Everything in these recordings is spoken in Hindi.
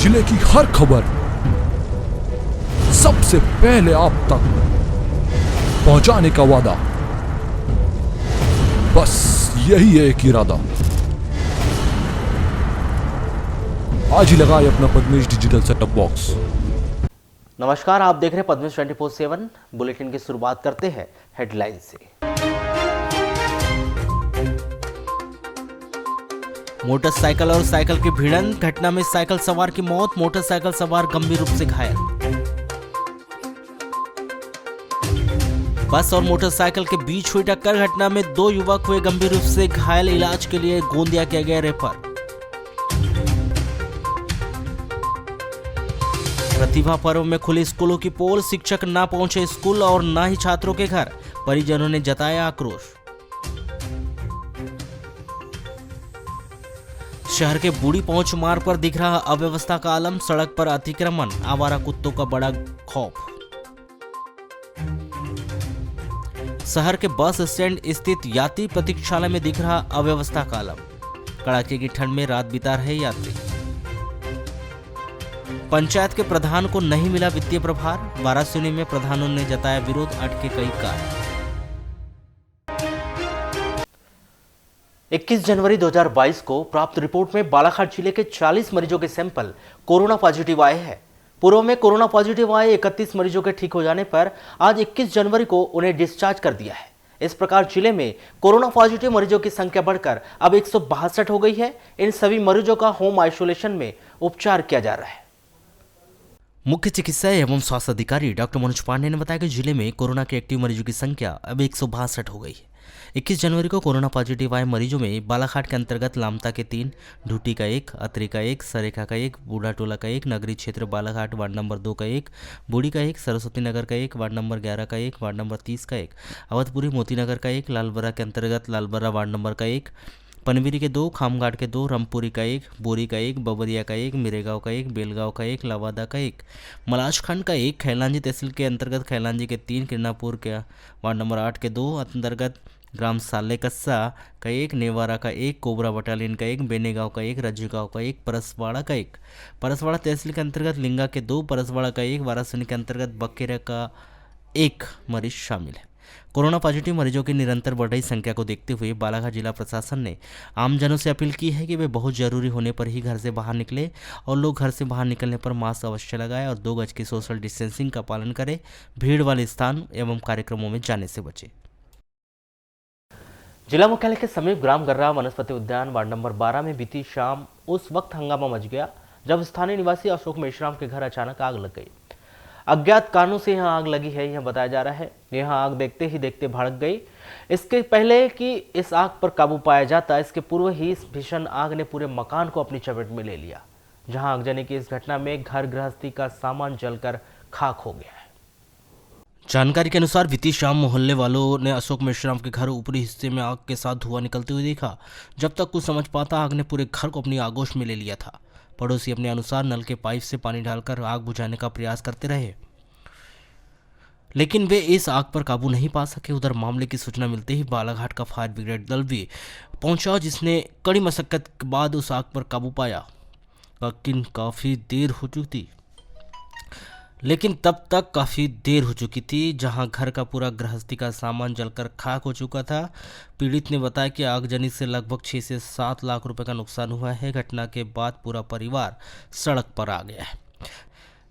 जिले की हर खबर सबसे पहले आप तक पहुंचाने का वादा, बस यही है एक इरादा। आज ही लगाए अपना पद्मेश डिजिटल सेटअप बॉक्स। नमस्कार, आप देख रहे हैं पद्मेश 24/7 बुलेटिन की शुरुआत करते हैं हेडलाइन से। मोटरसाइकिल और साइकिल की भिड़ंत, घटना में साइकिल सवार की मौत, मोटरसाइकिल सवार गंभीर रूप से घायल। बस और मोटरसाइकिल के बीच हुई टक्कर, घटना में 2 युवक हुए गंभीर रूप से घायल, इलाज के लिए गोंदिया किया गया रेफर। प्रतिभा पर्व में खुले स्कूलों की पोल, शिक्षक ना पहुंचे स्कूल और ना ही छात्रों के घर, परिजनों ने जताया आक्रोश। शहर के बूढ़ी पहुंच मार्ग पर दिख रहा अव्यवस्था का आलम, सड़क पर अतिक्रमण, आवारा कुत्तों का बड़ा खौफ। शहर के बस स्टैंड स्थित यात्री प्रतीक्षालय में दिख रहा अव्यवस्था का आलम, कड़ाके की ठंड में रात बिता रहे यात्री। पंचायत के प्रधान को नहीं मिला वित्तीय प्रभार, वाराणसी में प्रधानों ने जताया विरोध, अटके कई कार्य। 21 जनवरी 2022 को प्राप्त रिपोर्ट में बालाघाट जिले के 40 मरीजों के सैंपल कोरोना पॉजिटिव आए हैं। पूर्व में कोरोना पॉजिटिव आए 31 मरीजों के ठीक हो जाने पर आज 21 जनवरी को उन्हें डिस्चार्ज कर दिया है। इस प्रकार जिले में कोरोना पॉजिटिव मरीजों की संख्या बढ़कर अब 162 हो गई है। इन सभी मरीजों का होम आइसोलेशन में उपचार किया जा रहा है। मुख्य चिकित्सा एवं स्वास्थ्य अधिकारी डॉक्टर मनोज पांडे ने बताया कि जिले में कोरोना के एक्टिव मरीजों की संख्या अब 162 हो गई है। 21 जनवरी को कोरोना पॉजिटिव आए मरीजों में बालाघाट के अंतर्गत लामता के 3, ढूटी का 1, अतरी का 1, सरेखा का 1, बूढ़ा टोला का 1, नगरी क्षेत्र बालाघाट वार्ड नंबर 2 का 1, बूढ़ी का 1, सरस्वती नगर का 1, वार्ड नंबर 11 का 1, वार्ड नंबर 30 का 1, अवधपुरी मोती नगर का 1, लालबरा के अंतर्गत लालबरा वार्ड नंबर का 1, पनवेरी के 2, खामगाट के 2, रामपुरी का 1, बोरी का 1, बबरिया का 1, मिरेगांव का 1, बेलगांव का 1, लवादा का 1, मलाजखंड का 1, खैलांजी तहसील के अंतर्गत खैलांजी के 3, किरनापुर के वार्ड नंबर 8 के 2, अंतर्गत ग्राम साले कस्सा का 1, नेवारा का 1, कोबरा बटालियन का 1, बेनेगांव का 1, रज्जुगांव का 1, परसवाड़ा का 1, परसवाड़ा तहसील के अंतर्गत लिंगा के 2, परसवाड़ा का 1, वाराणसी के अंतर्गत बकेरा का 1 मरीज शामिल है। कोरोना पॉजिटिव मरीजों की निरंतर बढ़ रही संख्या को देखते हुए बालाघाट जिला प्रशासन ने आमजनों से अपील की है कि वे बहुत जरूरी होने पर ही घर से बाहर निकले और लोग घर से बाहर निकलने पर मास्क अवश्य लगाएं और 2 गज की सोशल डिस्टेंसिंग का पालन करें। भीड़ वाले स्थान एवं कार्यक्रमों में जाने से बचें। जिला मुख्यालय के समीप ग्राम गर्रा वनस्पति उद्यान वार्ड नंबर 12 में बीती शाम उस वक्त हंगामा मच गया जब स्थानीय निवासी अशोक मेश्राम के घर अचानक आग लग गई। अज्ञात कारणों से यहां आग लगी है, यह बताया जा रहा है। यहां आग देखते ही देखते भड़क गई। इसके पहले कि इस आग पर काबू पाया जाता, इसके पूर्व ही इस भीषण आग ने पूरे मकान को अपनी चपेट में ले लिया। जहां आगजनी की इस घटना में घर गृहस्थी का सामान जलकर खाक हो गया है। जानकारी के अनुसार बीती शाम मोहल्ले वालों ने अशोक मेश्राम के घर ऊपरी हिस्से में आग के साथ धुआं निकलते हुए देखा। जब तक कुछ समझ पाता आग ने पूरे घर को अपनी आगोश में ले लिया था। पड़ोसी अपने अनुसार नल के पाइप से पानी डालकर आग बुझाने का प्रयास करते रहे, लेकिन वे इस आग पर काबू नहीं पा सके। उधर मामले की सूचना मिलते ही बालाघाट का फायर ब्रिगेड दल भी पहुंचा, जिसने कड़ी मशक्कत के बाद उस आग पर काबू पाया। लेकिन काफ़ी देर हो चुकी थी, जहां घर का पूरा गृहस्थी का सामान जलकर खाक हो चुका था। पीड़ित ने बताया कि आगजनी से लगभग 6 से 7 लाख रुपए का नुकसान हुआ है। घटना के बाद पूरा परिवार सड़क पर आ गया है,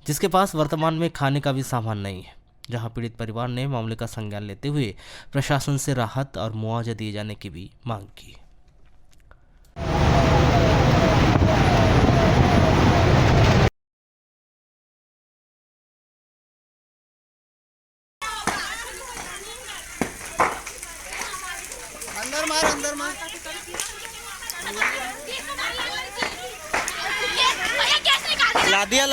जिसके पास वर्तमान में खाने का भी सामान नहीं है। जहां पीड़ित परिवार ने मामले का संज्ञान लेते हुए प्रशासन से राहत और मुआवजा दिए जाने की भी मांग की। अंदर मार ला दिया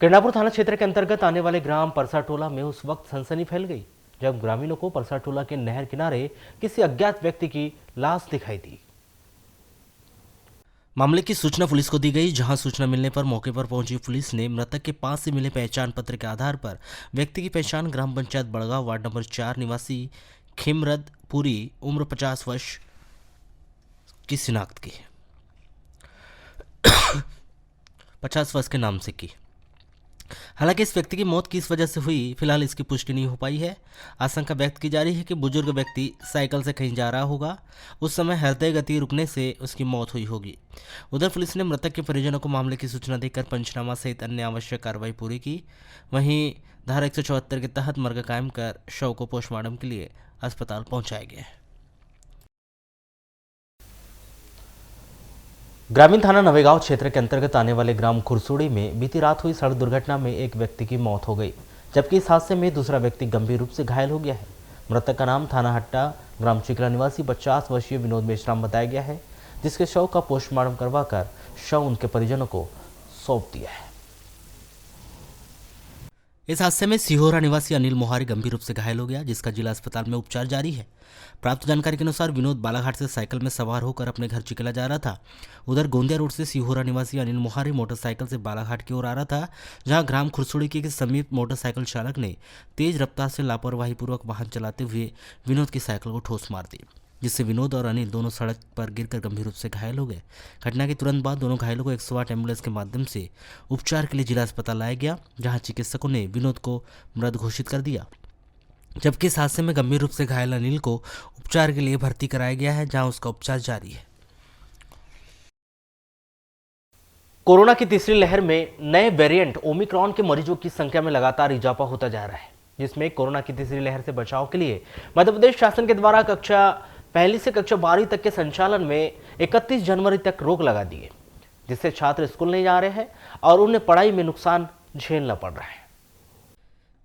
किरनापुर थाना क्षेत्र के अंतर्गत आने वाले ग्राम परसाटोला में उस वक्त सनसनी फैल गई जब ग्रामीणों को परसाटोला के नहर किनारे किसी अज्ञात व्यक्ति की लाश दिखाई दी। मामले की सूचना पुलिस को दी गई, जहां सूचना मिलने पर मौके पर पहुंची पुलिस ने मृतक के पास से मिले पहचान पत्र के आधार पर व्यक्ति की पहचान ग्राम पंचायत बड़गांव वार्ड नंबर 4 निवासी खिमरद पुरी उम्र 50 वर्ष की शिनाख्त की 50 वर्ष के नाम से की। हालांकि इस व्यक्ति की मौत किस वजह से हुई फिलहाल इसकी पुष्टि नहीं हो पाई है। आशंका व्यक्त की जा रही है कि बुजुर्ग व्यक्ति साइकिल से कहीं जा रहा होगा, उस समय हृदय गति रुकने से उसकी मौत हुई होगी। उधर पुलिस ने मृतक के परिजनों को मामले की सूचना देकर पंचनामा सहित अन्य आवश्यक कार्रवाई पूरी की। वहीं धारा 174 के तहत मर्ग कायम कर शव को पोस्टमार्टम के लिए अस्पताल पहुंचाया गया। ग्रामीण थाना नवेगांव क्षेत्र के अंतर्गत आने वाले ग्राम खुरसुड़ी में बीती रात हुई सड़क दुर्घटना में एक व्यक्ति की मौत हो गई, जबकि इस हादसे में दूसरा व्यक्ति गंभीर रूप से घायल हो गया है। मृतक का नाम थाना हट्टा ग्राम चिकला निवासी 50 वर्षीय विनोद मेश्राम बताया गया है, जिसके शव का पोस्टमार्टम करवाकर शव उनके परिजनों को सौंप दिया है। इस हादसे में सिहोरा निवासी अनिल मोहारी गंभीर रूप से घायल हो गया, जिसका जिला अस्पताल में उपचार जारी है। प्राप्त जानकारी के अनुसार विनोद बालाघाट से साइकिल में सवार होकर अपने घर चिकला जा रहा था। उधर गोंदिया रोड से सिहोरा निवासी अनिल मोहारी मोटरसाइकिल से बालाघाट की ओर आ रहा था, जहां ग्राम खुरसुड़ी के समीप मोटरसाइकिल चालक ने तेज रफ्तार से लापरवाहीपूर्वक वाहन चलाते हुए विनोद की साइकिल को ठोस मार दी, जिससे विनोद और अनिल दोनों सड़क पर गिरकर गंभीर रूप से घायल हो गए। घटना के तुरंत बाद दोनों घायलों को 108 एम्बुलेंस के माध्यम से उपचार के लिए जिला अस्पताल लाया गया, जहां चिकित्सकों ने विनोद को मृत घोषित कर दिया, जबकि इस हादसे में गंभीर रूप से घायल अनिल को उपचार के लिए भर्ती कराया गया है, जहां उसका उपचार जारी है। कोरोना की तीसरी लहर में नए वेरिएंट ओमिक्रॉन के मरीजों की संख्या में लगातार इजाफा होता जा रहा है, जिसमें कोरोना की तीसरी लहर से बचाव के लिए मध्य प्रदेश शासन के द्वारा कक्षा 1 से कक्षा 12 तक के संचालन में 31 जनवरी तक रोक लगा दी है, जिससे छात्र स्कूल नहीं जा रहे हैं और उन्हें पढ़ाई में नुकसान झेलना पड़ रहा है।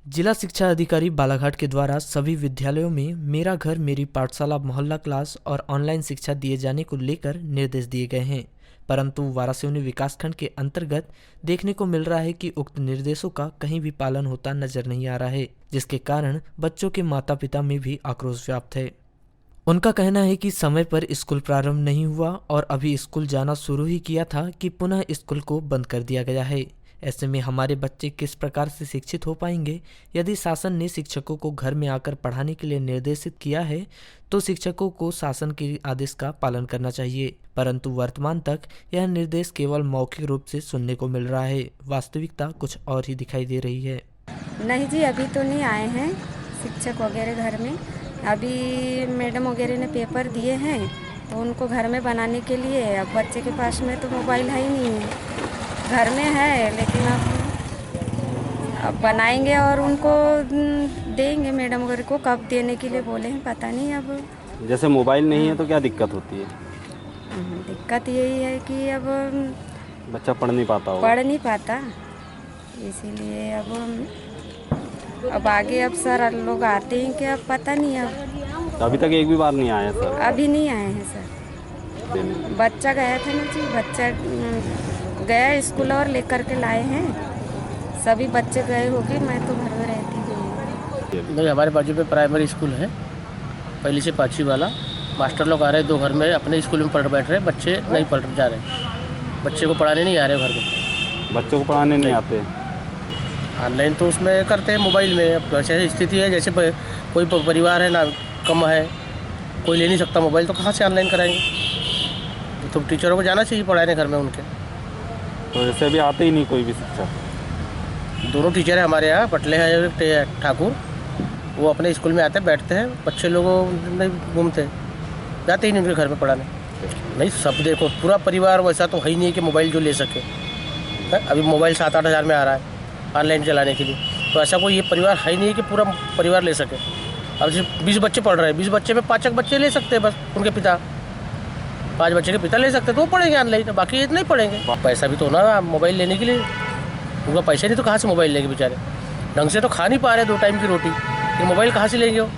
जिला शिक्षा अधिकारी बालाघाट के द्वारा सभी विद्यालयों में मेरा घर मेरी पाठशाला मोहल्ला क्लास और ऑनलाइन शिक्षा दिए जाने को लेकर निर्देश दिए गए हैं, परंतु वारासिवनी विकासखंड के अंतर्गत देखने को मिल रहा है कि उक्त निर्देशों का कहीं भी पालन होता नजर नहीं आ रहा है, जिसके कारण बच्चों के माता पिता में भी आक्रोश व्याप्त है। उनका कहना है कि समय पर स्कूल प्रारंभ नहीं हुआ और अभी स्कूल जाना शुरू ही किया था कि पुनः स्कूल को बंद कर दिया गया है। ऐसे में हमारे बच्चे किस प्रकार से शिक्षित हो पाएंगे? यदि शासन ने शिक्षकों को घर में आकर पढ़ाने के लिए निर्देशित किया है तो शिक्षकों को शासन के आदेश का पालन करना चाहिए, परंतु वर्तमान तक यह निर्देश केवल मौखिक रूप से सुनने को मिल रहा है। वास्तविकता कुछ और ही दिखाई दे रही है। नहीं जी, अभी तो नहीं आए हैं शिक्षक वगैरह घर में। अभी मैडम वगैरह ने पेपर दिए हैं तो उनको घर में बनाने के लिए, अब बच्चे के पास में तो मोबाइल है ही नहीं है, घर में है लेकिन अब बनाएंगे और उनको देंगे मैडम वगैरह को। कब देने के लिए बोले हैं पता नहीं। अब जैसे मोबाइल नहीं है तो क्या दिक्कत होती है? दिक्कत यही है कि अब बच्चा पढ़ नहीं पाता, इसीलिए अब आगे अब सर लोग आते हैं कि अब पता नहीं। अब तो अभी तक एक भी बार नहीं आया सर? अभी नहीं आए हैं सर। बच्चा गया था ना जी, बच्चा गया स्कूल और लेकर के लाए हैं। सभी बच्चे गए होंगे, मैं तो घर में रहती हूँ। नहीं, हमारे बाजू पे प्राइमरी स्कूल है, पहली से 5वीं वाला। मास्टर लोग आ रहे हैं, 2 घर में अपने स्कूल में पढ़ बैठ रहे, बच्चे नहीं पढ़ जा रहे, बच्चे को पढ़ाने नहीं आ रहे घर में। बच्चों को पढ़ाने नहीं आते? ऑनलाइन तो उसमें करते हैं मोबाइल में। अब ऐसी स्थिति है जैसे कोई परिवार है ना, कम है, कोई ले नहीं सकता मोबाइल, तो कहाँ से ऑनलाइन कराएंगे? तो टीचरों को जाना चाहिए पढ़ाने घर में उनके। तो ऐसे भी आते ही नहीं कोई भी शिक्षक? दोनों टीचर है हमारे यहाँ, पटले हैं ठाकुर, वो अपने स्कूल में आते बैठते हैं, बच्चे लोगों नहीं घूमते, जाते ही नहीं उनके घर में पढ़ाने। नहीं, सब देखो पूरा परिवार वैसा तो है ही नहीं कि मोबाइल जो ले सके। अभी मोबाइल 7-8 हज़ार में आ रहा है ऑनलाइन चलाने के लिए, तो ऐसा कोई ये परिवार है ही नहीं कि पूरा परिवार ले सके। अब जैसे 20 बच्चे पढ़ रहे हैं, 20 बच्चे में 5 बच्चे ले सकते हैं बस, उनके पिता 5 बच्चे के पिता ले सकते हैं, तो वो पढ़ेंगे ऑनलाइन, बाकी ये नहीं पढ़ेंगे। पैसा भी तो ना मोबाइल लेने के लिए, उनका पैसा नहीं तो कहाँ से मोबाइल लेंगे बेचारे? ढंग से तो खा नहीं पा रहे 2 टाइम की रोटी, ये मोबाइल कहाँ से लेंगे वो?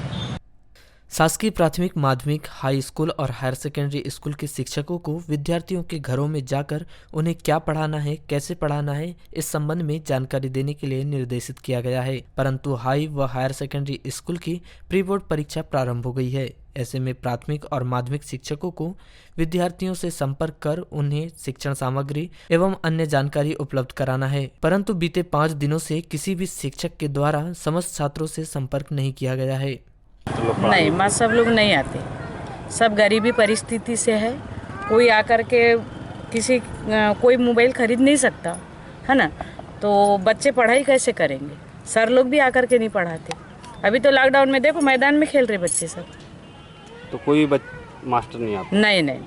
शासकीय प्राथमिक माध्यमिक हाई स्कूल और हायर सेकेंडरी स्कूल के शिक्षकों को विद्यार्थियों के घरों में जाकर उन्हें क्या पढ़ाना है, कैसे पढ़ाना है, इस संबंध में जानकारी देने के लिए निर्देशित किया गया है। परंतु हाई व हायर सेकेंडरी स्कूल की प्री बोर्ड परीक्षा प्रारंभ हो गई है। ऐसे में प्राथमिक और माध्यमिक शिक्षकों को विद्यार्थियों से संपर्क कर उन्हें शिक्षण सामग्री एवं अन्य जानकारी उपलब्ध कराना है। परंतु बीते 5 दिनों से किसी भी शिक्षक के द्वारा समस्त छात्रों से संपर्क नहीं किया गया है। नहीं, माँ सब लोग नहीं आते, सब गरीबी परिस्थिति से है। कोई आकर के कोई मोबाइल खरीद नहीं सकता है ना, तो बच्चे पढ़ाई कैसे करेंगे? सर लोग भी आकर के नहीं पढ़ाते। अभी तो लॉकडाउन में देखो मैदान में खेल रहे बच्चे सब। तो कोई मास्टर नहीं आता? नहीं,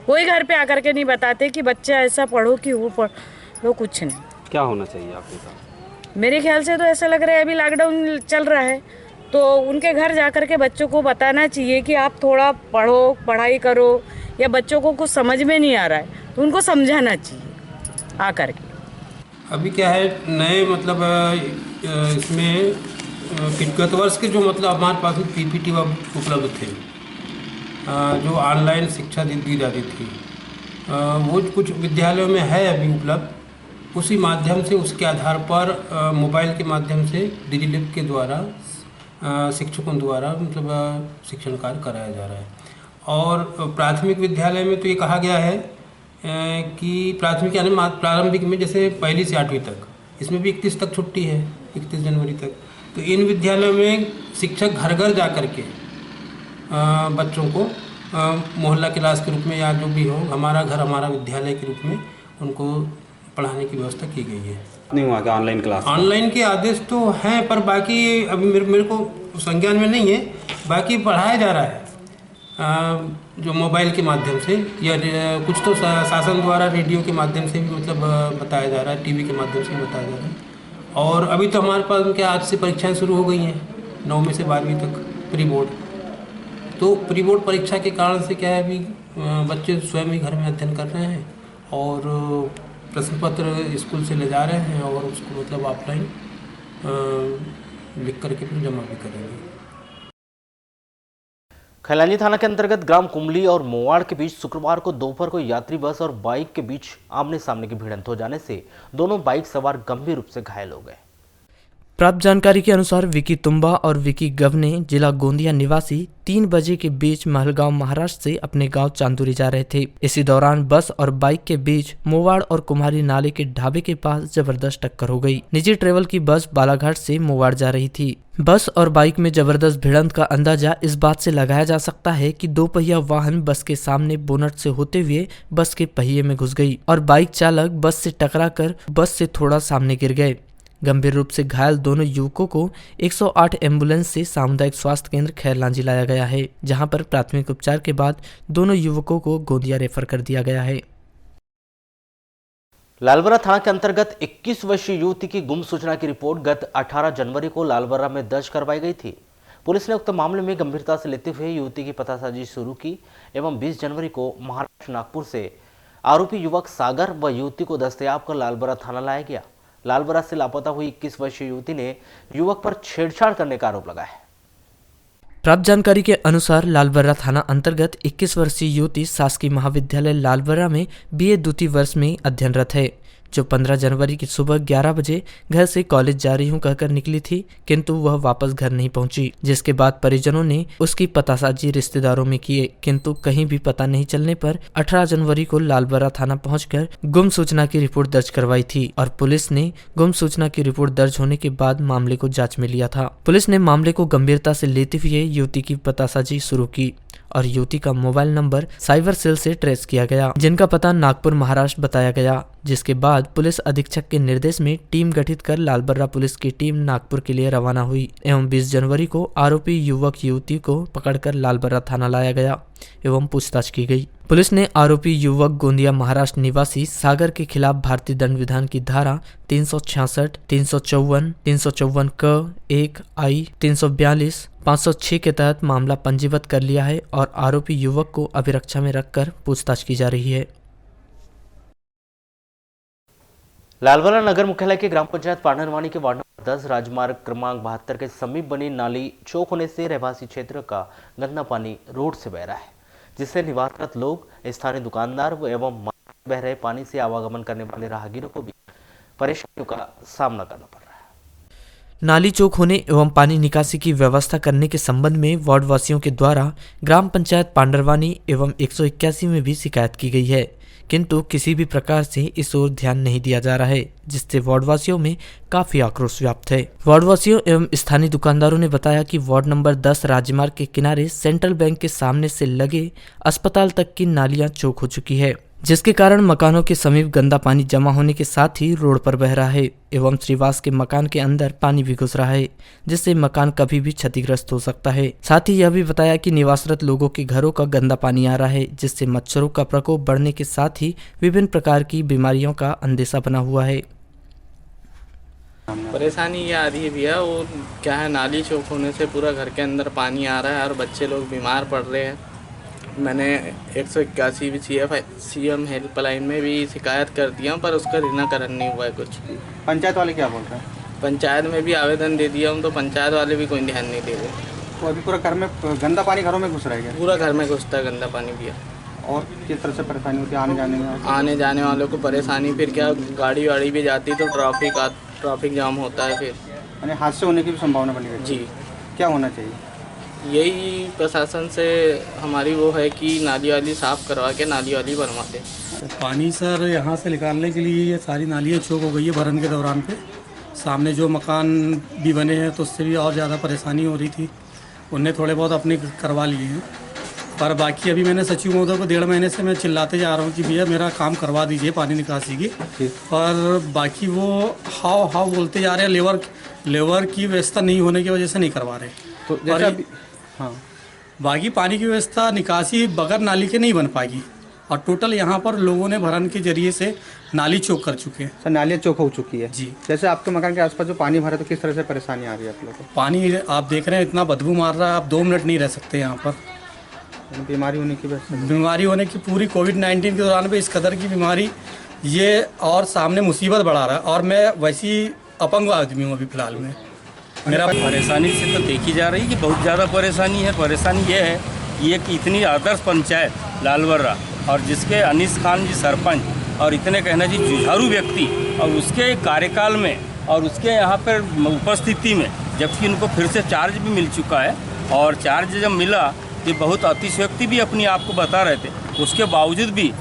कोई घर पे आकर के नहीं बताते कि बच्चे ऐसा पढ़ो कि वो पढ़ो, कुछ नहीं। क्या होना चाहिए आपके साथ? मेरे ख्याल से तो ऐसा लग रहा है अभी लॉकडाउन चल रहा है तो उनके घर जाकर के बच्चों को बताना चाहिए कि आप थोड़ा पढ़ो, पढ़ाई करो, या बच्चों को कुछ समझ में नहीं आ रहा है तो उनको समझाना चाहिए आकर के। अभी क्या है नए मतलब इसमें गत वर्ष के जो मतलब हमारे पास पीपीटी उपलब्ध थे, जो ऑनलाइन शिक्षा दी जाती थी, वो कुछ विद्यालयों में है अभी उपलब्ध। उसी माध्यम से उसके आधार पर मोबाइल के माध्यम से डिजिलिप के द्वारा शिक्षकों द्वारा मतलब शिक्षण कार्य कराया जा रहा है। और प्राथमिक विद्यालय में तो ये कहा गया है कि प्राथमिक यानी प्रारंभिक में जैसे 1 से 8वीं तक, इसमें भी 31 तक छुट्टी है, 31 जनवरी तक। तो इन विद्यालयों में शिक्षक घर घर जा कर के बच्चों को मोहल्ला क्लास के रूप में या जो भी हो, हमारा घर हमारा विद्यालय के रूप में उनको पढ़ाने की व्यवस्था की गई है। नहीं हुआ क्या ऑनलाइन क्लास? ऑनलाइन के आदेश तो हैं पर बाकी अभी मेरे को संज्ञान में नहीं है। बाकी पढ़ाया जा रहा है जो मोबाइल के माध्यम से या कुछ तो शासन द्वारा रेडियो के माध्यम से भी मतलब बताया जा रहा है, टीवी के माध्यम से भी बताया जा रहा है। और अभी तो हमारे पास क्या आज से परीक्षाएं शुरू हो गई हैं 9वीं से 12वीं तक प्री बोर्ड। तो प्री बोर्ड परीक्षा के कारण से क्या है अभी बच्चे स्वयं ही घर में अध्ययन कर रहे हैं और प्रश्न पत्र स्कूल से ले जा रहे हैं और उसको मतलब ऑफलाइन लिख करके फिर जमा भी करेंगे। खैलानी थाना के अंतर्गत ग्राम कुमली और मोवाड़ के बीच शुक्रवार को दोपहर को यात्री बस और बाइक के बीच आमने सामने की भिड़ंत हो जाने से दोनों बाइक सवार गंभीर रूप से घायल हो गए। प्राप्त जानकारी के अनुसार विकी तुम्बा और विकी गव ने जिला गोंदिया निवासी 3 बजे के बीच महलगांव महाराष्ट्र से अपने गांव चांदुरी जा रहे थे। इसी दौरान बस और बाइक के बीच मोवाड़ और कुम्हारी नाले के ढाबे के पास जबरदस्त टक्कर हो गई। निजी ट्रेवल की बस बालाघाट से मोवाड़ जा रही थी। बस और बाइक में जबरदस्त भिड़ंत का अंदाजा इस बात से लगाया जा सकता है कि 2 पहिया वाहन बस के सामने बोनट से होते हुए बस के पहिए में घुस गई और बाइक चालक बस से टकराकर बस से थोड़ा सामने गिर गए। गंभीर रूप से घायल दोनों युवकों को 108 एम्बुलेंस से सामुदायिक स्वास्थ्य केंद्र खैरलांजी लाया गया है, जहां पर प्राथमिक उपचार के बाद दोनों युवकों को गोंदिया रेफर कर दिया गया है। लालबरा थाना के अंतर्गत 21 वर्षीय युवती की गुम सूचना की रिपोर्ट गत 18 जनवरी को लालबरा में दर्ज करवाई गई थी। पुलिस ने उक्त मामले में गंभीरता से लेते हुए युवती की पतासाजी शुरू की एवं 20 जनवरी को महाराष्ट्र नागपुर से आरोपी युवक सागर व युवती को दस्तयाब कर लालबरा थाना लाया गया। लालबरा से लापता हुई 21 वर्षीय युवती ने युवक पर छेड़छाड़ करने का आरोप लगाया है। प्राप्त जानकारी के अनुसार लालबरा थाना अंतर्गत 21 वर्षीय युवती शासकीय महाविद्यालय लालबरा में BA द्वितीय वर्ष में अध्ययनरत है, जो 15 जनवरी की सुबह 11 बजे घर से कॉलेज जा रही हूं कहकर निकली थी, किंतु वह वापस घर नहीं पहुंची। जिसके बाद परिजनों ने उसकी पतासाजी रिश्तेदारों में किए, किंतु कहीं भी पता नहीं चलने पर 18 जनवरी को लालबरा थाना पहुंचकर गुम सूचना की रिपोर्ट दर्ज करवाई थी और पुलिस ने गुम सूचना की रिपोर्ट दर्ज होने के बाद मामले को जांच में लिया था। पुलिस ने मामले को गंभीरता से लेते हुए युवती की पतासाजी शुरू की और युवती का मोबाइल नंबर साइबर सेल से ट्रेस किया गया, जिनका पता नागपुर महाराष्ट्र बताया गया। जिसके बाद पुलिस अधीक्षक के निर्देश में टीम गठित कर लालबर्रा पुलिस की टीम नागपुर के लिए रवाना हुई एवं 20 जनवरी को आरोपी युवक युवती को पकड़कर लालबर्रा थाना लाया गया एवं पूछताछ की गई। पुलिस ने आरोपी युवक गोंदिया महाराष्ट्र निवासी सागर के खिलाफ भारतीय दंड विधान की धारा 366, 354, 354 क, 1 I, 342, 506 के तहत मामला पंजीबद्ध कर लिया है और आरोपी युवक को अभिरक्षा में रखकर पूछताछ की जा रही है। लालबर्रा नगर मुख्यालय के ग्राम पंचायत पांडरवानी के वार्ड नंबर 10 राजमार्ग क्रमांक 72 के समीप बनी नाली चौक होने से रहवासी क्षेत्र का गंदा पानी रोड से बह रहा है, जिससे निवासरत लोग, स्थानीय दुकानदार एवं बह रहे पानी से आवागमन करने वाले राहगीरों को भी परेशानियों का सामना करना पड़ रहा है। नाली चौक होने एवं पानी निकासी की व्यवस्था करने के संबंध में वार्ड वासियों के द्वारा ग्राम पंचायत पांडरवानी एवं 181 में भी शिकायत की गई है, किंतु किसी भी प्रकार से इस ओर ध्यान नहीं दिया जा रहा है, जिससे वार्डवासियों में काफी आक्रोश व्याप्त है। वार्डवासियों एवं स्थानीय दुकानदारों ने बताया कि वार्ड नंबर 10 राजमार्ग के किनारे सेंट्रल बैंक के सामने से लगे अस्पताल तक की नालियां चौक हो चुकी है, जिसके कारण मकानों के समीप गंदा पानी जमा होने के साथ ही रोड पर बह रहा है एवं श्रीवास के मकान के अंदर पानी भी घुस रहा है, जिससे मकान कभी भी क्षतिग्रस्त हो सकता है। साथ ही यह भी बताया कि निवासरत लोगों के घरों का गंदा पानी आ रहा है, जिससे मच्छरों का प्रकोप बढ़ने के साथ ही विभिन्न प्रकार की बीमारियों का अंदेशा बना हुआ है। परेशानी ये आ रही है भैया, वो क्या है, नाली चौक होने से पूरा घर के अंदर पानी आ रहा है और बच्चे लोग बीमार पड़ रहे हैं। मैंने 181 CM हेल्पलाइन में भी शिकायत कर दिया, पर उसका निराकरण नहीं हुआ है कुछ। पंचायत वाले क्या बोल रहे हैं? पंचायत में भी आवेदन दे दिया हूँ, तो पंचायत वाले भी कोई ध्यान नहीं दे रहे। तो अभी पूरा घर में गंदा पानी घरों में घुस रहा है? पूरा घर में घुसता है गंदा पानी भैया। और किस तरह से परेशानी होती है आने जाने में? आने जाने वालों को परेशानी, फिर क्या गाड़ी वाड़ी भी जाती है तो ट्रैफिक जाम होता है, फिर यानी हादसे होने की भी संभावना बनी रहती है। जी, क्या होना चाहिए? यही प्रशासन से हमारी वो है कि नाली वाली साफ़ करवा के नाली वाली बनवा दे। पानी सर यहाँ से निकालने के लिए ये सारी नालियाँ चौक हो गई है भरन के दौरान पे। सामने जो मकान भी बने हैं तो उससे भी और ज़्यादा परेशानी हो रही थी, उनने थोड़े बहुत अपने करवा लिए हैं। पर बाकी अभी मैंने सचिव महोदय को 1.5 महीने से मैं चिल्लाते जा रहा हूँ कि भैया मेरा काम करवा दीजिए पानी निकासी की, पर बाकी वो हाव बोलते जा रहे हैं। लेबर की व्यवस्था नहीं होने की वजह से नहीं करवा रहे। तो जैसे हाँ, बाकी पानी की व्यवस्था निकासी बगैर नाली के नहीं बन पाएगी, और टोटल यहाँ पर लोगों ने भरन के जरिए से नाली चौक कर चुके हैं। सर नालियाँ चौक हो चुकी है जी। जैसे आपके मकान के आसपास जो पानी भरा, तो किस तरह से परेशानी आ रही है आप लोगों को? पानी आप देख रहे हैं इतना बदबू मार रहा है, आप 2 मिनट नहीं रह सकते यहाँ पर। बीमारी होने की वजह से? बीमारी होने की पूरी कोविड-19 के दौरान पे इस कदर की बीमारी ये और सामने मुसीबत बढ़ा रहा है, और मैं वैसी अपंग आदमी हूँ अभी फिलहाल में। मेरा परेशानी से तो देखी जा रही है कि बहुत ज़्यादा परेशानी है। परेशानी ये है ये कि इतनी आदर्श पंचायत लालवर्रा, और जिसके अनीस खान जी सरपंच और इतने कहना जी जुझारू व्यक्ति, और उसके कार्यकाल में और उसके यहाँ पर उपस्थिति में, जबकि इनको फिर से चार्ज भी मिल चुका है, और चार्ज जब मिला ये बहुत अतिशयोक्ति भी अपनी आप को बता रहे थे, उसके बावजूद भी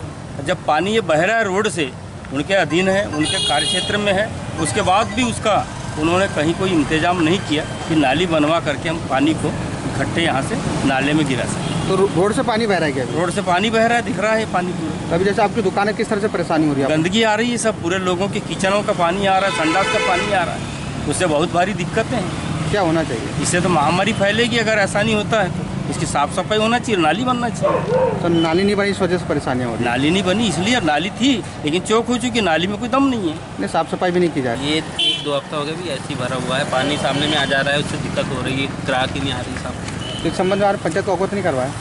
जब पानी ये बह रहा है रोड से, उनके अधीन है, उनके कार्यक्षेत्र में है, उसके बाद भी उसका उन्होंने कहीं कोई इंतजाम नहीं किया कि नाली बनवा करके हम पानी को इकट्ठे यहाँ से नाले में गिरा सकें। तो रोड से पानी बह रहा है क्या? रोड से पानी बह रहा है, दिख रहा है पानी पूरा। अभी जैसे आपकी दुकान है, किस तरह से परेशानी हो रही है? गंदगी आ रही है, सब पूरे लोगों के किचनों का पानी आ रहा है, संडास का पानी आ रहा है, उससे बहुत भारी दिक्कतें हैं। क्या होना चाहिए? इससे तो महामारी फैलेगी अगर ऐसा नहीं होता है तो। इसकी साफ सफाई होना चाहिए, नाली बनना चाहिए। तो नाली नहीं बनी, इस वजह से परेशानियाँ हो रही? नाली नहीं बनी इसलिए, नाली थी लेकिन चौक हो चुकी, नाली में कोई दम नहीं है। नहीं, साफ सफाई भी नहीं की जा रही। ये 1-2 हफ्ता हो गया भी ऐसे ही भरा हुआ है, पानी सामने में आ जा रहा है, उससे दिक्कत हो रही है, ग्राहक ही नहीं आ रही साहब। तो इस संबंध में पंचायत को अवगत नहीं करवाया?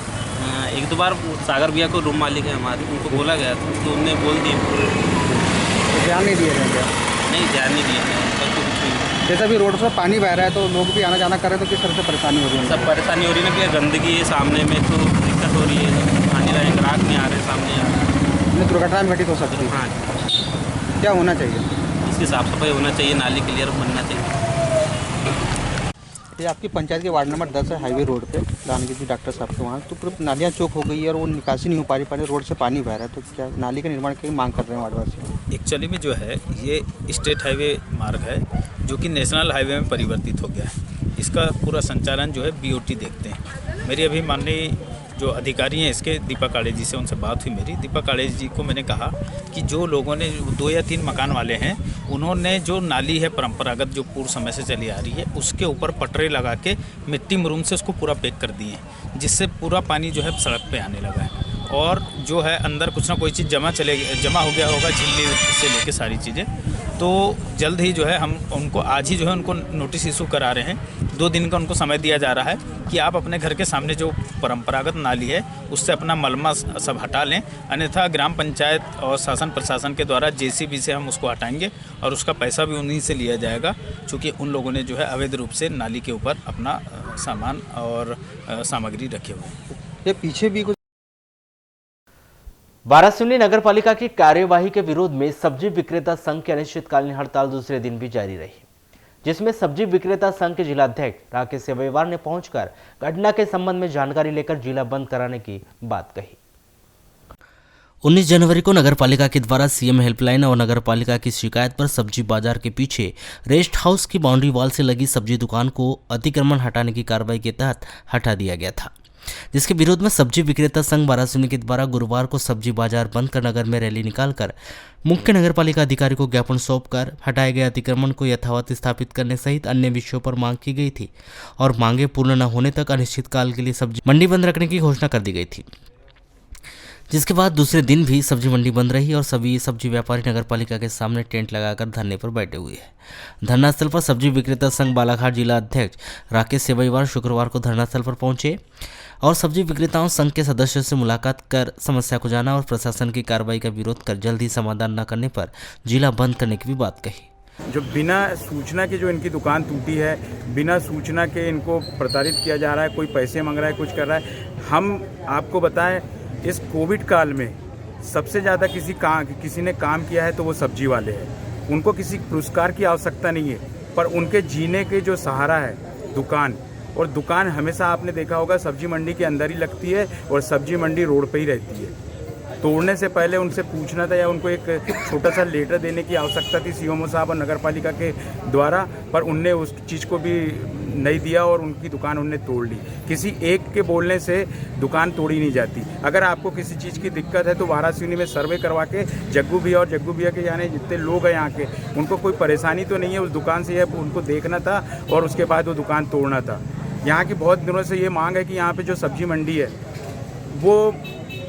1-2 बार सागर भैया को रूम मालिक है हमारे, उनको बोला गया था तो उन्होंने बोल दिए। तो ध्यान नहीं दिया गया? नहीं, ध्यान नहीं दिया। जैसे अभी रोड से पानी बह रहा है तो लोग भी आना जाना कर रहे हैं, तो किस तरह से परेशानी हो रही है? सब परेशानी हो रही है ना, कि गंदगी है सामने में तो दिक्कत हो रही है, आने रहे ग्राहक नहीं आ रहे सामने आ रहे। दुर्घटना में घटित हो सकती है। हाँ, क्या होना चाहिए? इसकी साफ सफाई होना चाहिए, नाली क्लियर बनना चाहिए। ये आपकी पंचायत के वार्ड नंबर 10 है, हाईवे रोड पे, दानगी जी डॉक्टर साहब के वहाँ, तो पूरी नालियाँ चौक हो गई है और वो निकासी नहीं हो पा रही, पानी रोड से पानी बह रहा है, तो क्या नाली का निर्माण की मांग कर रहे हैं वार्डवासी? एक्चुअली में जो है ये स्टेट हाईवे मार्ग है जो कि नेशनल हाईवे में परिवर्तित हो गया है। इसका पूरा संचालन जो है BOT देखते हैं। मेरी अभी माननीय जो अधिकारी हैं इसके, दीपक काड़े जी से उनसे बात हुई मेरी। दीपक काड़े जी को मैंने कहा कि जो लोगों ने 2 या 3 मकान वाले हैं, उन्होंने जो नाली है परंपरागत जो पूर्व समय से चली आ रही है, उसके ऊपर पटरे लगा के मिट्टी मरून से उसको पूरा पैक कर दिए, जिससे पूरा पानी जो है सड़क पे आने लगा है, और जो है अंदर कुछ ना कोई चीज़ जमा हो गया होगा, झिल्ली से लेके सारी चीज़ें, तो तो जल्द ही जो है हम उनको आज ही जो है उनको नोटिस इशू करा रहे हैं। 2 दिन का उनको समय दिया जा रहा है कि आप अपने घर के सामने जो परंपरागत नाली है उससे अपना मलमा सब हटा लें, अन्यथा ग्राम पंचायत और शासन प्रशासन के द्वारा JCB से हम उसको हटाएंगे और उसका पैसा भी उन्हीं से लिया जाएगा, क्योंकि उन लोगों ने जो है अवैध रूप से नाली के ऊपर अपना सामान और सामग्री रखे हुए। ये पीछे भी कुछ वारासिवनी नगर पालिका की कार्यवाही के विरोध में सब्जी विक्रेता संघ की अनिश्चितकालीन हड़ताल दूसरे दिन भी जारी रही, जिसमें सब्जी विक्रेता संघ के जिलाध्यक्ष राकेश सेवैवार ने पहुंचकर घटना के संबंध में जानकारी लेकर जिला बंद कराने की बात कही। 19 जनवरी को नगर पालिका के द्वारा CM हेल्पलाइन और नगर पालिका की शिकायत पर सब्जी बाजार के पीछे रेस्ट हाउस की बाउंड्री वॉल से लगी सब्जी दुकान को अतिक्रमण हटाने की कार्रवाई के तहत हटा दिया गया था, जिसके विरोध में सब्जी विक्रेता संघ वारासिवनी के द्वारा गुरुवार को सब्जी बाजार बंद कर नगर में रैली निकालकर मुख्य नगर पालिका अधिकारी को ज्ञापन सौंपकर हटाए गए अतिक्रमण को यथावत स्थापित करने सहित अन्य विषयों पर मांग की गई थी और मांगे पूर्ण न होने तक अनिश्चितकाल के लिए सब्जी मंडी बंद रखने की घोषणा कर दी गई थी, जिसके बाद दूसरे दिन भी सब्जी मंडी बंद रही और सभी सब्जी व्यापारी नगर पालिका के सामने टेंट लगाकर धरने पर बैठे हुए हैं। धरना स्थल पर सब्जी विक्रेता संघ बालाघाट जिला अध्यक्ष राकेश सेवैवार शुक्रवार को धरना स्थल पर पहुंचे और सब्जी विक्रेताओं संघ के सदस्यों से मुलाकात कर समस्या को जाना और प्रशासन की कार्रवाई का विरोध कर जल्द ही समाधान न करने पर जिला बंद करने की भी बात कही। जो बिना सूचना के जो इनकी दुकान टूटी है, बिना सूचना के इनको प्रताड़ित किया जा रहा है, कोई पैसे मांग रहा है, कुछ कर रहा है। हम आपको बताएं, इस कोविड काल में सबसे ज़्यादा किसी ने काम किया है तो वो सब्जी वाले हैं। उनको किसी पुरस्कार की आवश्यकता नहीं है, पर उनके जीने के जो सहारा है दुकान, और दुकान हमेशा आपने देखा होगा सब्जी मंडी के अंदर ही लगती है और सब्जी मंडी रोड पे ही रहती है। तोड़ने से पहले उनसे पूछना था या उनको एक छोटा सा लेटर देने की आवश्यकता थी CMO साहब और नगर पालिका के द्वारा, पर उनने उस चीज़ को भी नहीं दिया और उनकी दुकान उनने तोड़ ली। किसी एक के बोलने से दुकान तोड़ी नहीं जाती। अगर आपको किसी चीज़ की दिक्कत है तो वारासिवनी में सर्वे करवा के जग्गू भैया के जाने जितने लोग हैं यहाँ के, उनको कोई परेशानी तो नहीं है उस दुकान से, उनको देखना था और उसके बाद वो दुकान तोड़ना था। यहाँ की बहुत दिनों से ये मांग है कि यहाँ पे जो सब्जी मंडी है वो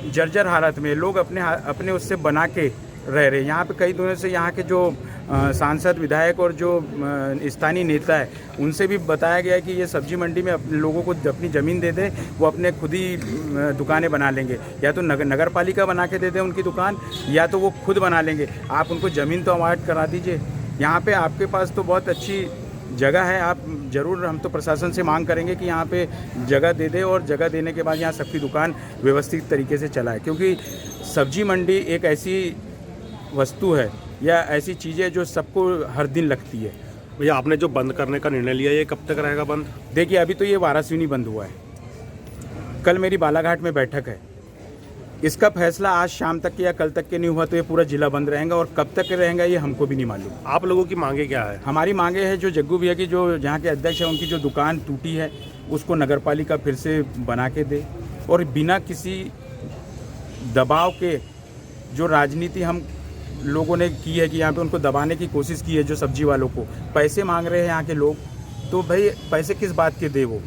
जर्जर हालत में, लोग अपने उससे बना के रह रहे हैं। यहाँ पे कई दिनों से यहाँ के जो सांसद विधायक और जो स्थानीय नेता है उनसे भी बताया गया है कि ये सब्जी मंडी में लोगों को अपनी ज़मीन दे दे, वो अपने खुद ही दुकानें बना लेंगे, या तो नगर पालिका बना के दे दे उनकी दुकान, या तो वो खुद बना लेंगे। आप उनको ज़मीन तो अवार्ड करा दीजिए। यहाँ पे आपके पास तो बहुत अच्छी जगह है, आप ज़रूर, हम तो प्रशासन से मांग करेंगे कि यहाँ पे जगह दे दे और जगह देने के बाद यहाँ सबकी दुकान व्यवस्थित तरीके से चलाए, क्योंकि सब्जी मंडी एक ऐसी वस्तु है या ऐसी चीज़ है जो सबको हर दिन लगती है। भैया आपने जो बंद करने का निर्णय लिया, ये कब तक रहेगा बंद? देखिए अभी तो ये वारासिवनी बंद हुआ है, कल मेरी बालाघाट में बैठक है, इसका फैसला आज शाम तक या कल तक के नहीं हुआ तो ये पूरा जिला बंद रहेगा, और कब तक रहेगा ये हमको भी नहीं मालूम। आप लोगों की मांगे क्या है? हमारी मांगे है जो जग्गू भैया की, जो यहाँ के अध्यक्ष है, उनकी जो दुकान टूटी है उसको नगर पालिका फिर से बना के दे, और बिना किसी दबाव के जो राजनीति हम लोगों ने की है कि यहाँ पे उनको दबाने की कोशिश की है, जो सब्जी वालों को पैसे मांग रहे हैं यहाँ के लोग, तो भाई पैसे किस बात के दे वो